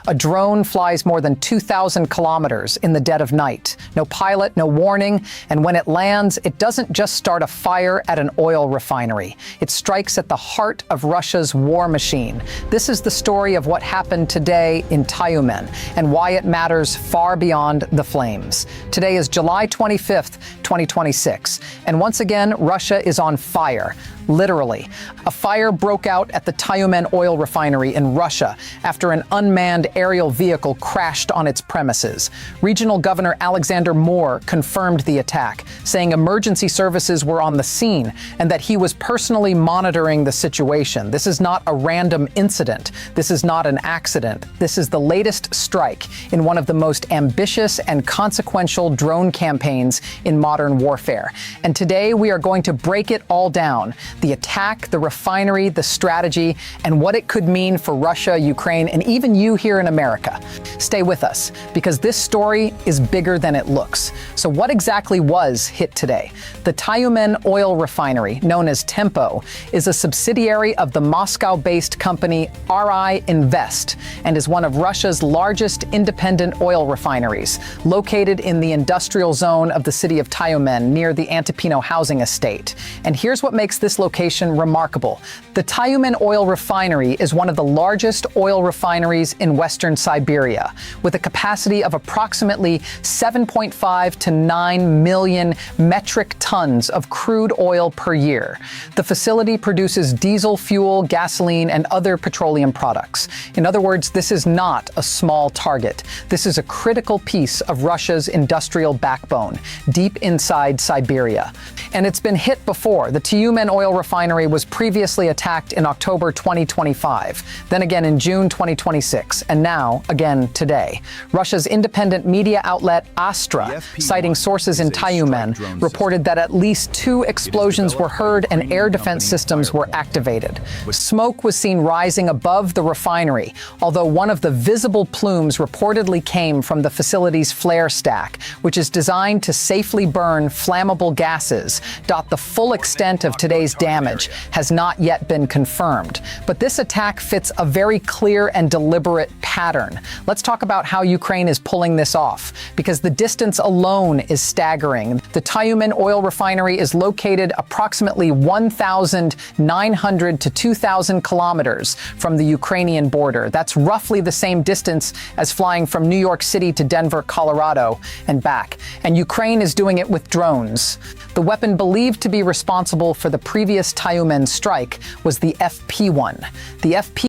A drone flies more than 2,000 kilometers in the dead of night. No pilot, no warning, and when it lands, it doesn't just start a fire at an oil refinery. It strikes at the heart of Russia's war machine. This is the story of what happened today in Tyumen and why it matters far beyond the flames. Today is July 25th, 2026, and once again, Russia is on fire. Literally. A fire broke out at the Tyumen oil refinery in Russia after an unmanned aerial vehicle crashed on its premises. Regional Governor Alexander Moore confirmed the attack, saying emergency services were on the scene and that he was personally monitoring the situation. This is not a random incident. This is not an accident. This is the latest strike in one of the most ambitious and consequential drone campaigns in modern warfare. And today we are going to break it all down. The attack, the refinery, the strategy, and what it could mean for Russia, Ukraine, and even you here in America. Stay with us, because this story is bigger than it looks. So what exactly was hit today? The Tyumen oil refinery, known as Tempo, is a subsidiary of the Moscow-based company RI Invest and is one of Russia's largest independent oil refineries, located in the industrial zone of the city of Tyumen near the Antipino housing estate. And here's what makes this location remarkable. The Tyumen oil refinery is one of the largest oil refineries in western Siberia, with a capacity of approximately 7.5 to 9 million metric tons of crude oil per year. The facility produces diesel fuel, gasoline, and other petroleum products. In other words, this is not a small target. This is a critical piece of Russia's industrial backbone, deep inside Siberia. And it's been hit before. The Tyumen oil refinery was previously attacked in October 2025, then again in June 2026, and now again today. Russia's independent media outlet Astra, citing sources in Tyumen, reported that at least 2 explosions were heard and air defense systems were activated. Smoke was seen rising above the refinery, although one of the visible plumes reportedly came from the facility's flare stack, which is designed to safely burn flammable gases. The full extent of today's damage has not yet been confirmed. But this attack fits a very clear and deliberate pattern. Let's talk about how Ukraine is pulling this off, because the distance alone is staggering. The Tyumen oil refinery is located approximately 1,900 to 2,000 kilometers from the Ukrainian border. That's roughly the same distance as flying from New York City to Denver, Colorado, and back. And Ukraine is doing it with drones. The weapon believed to be responsible for the previous Tyumen strike was the FP1. The FP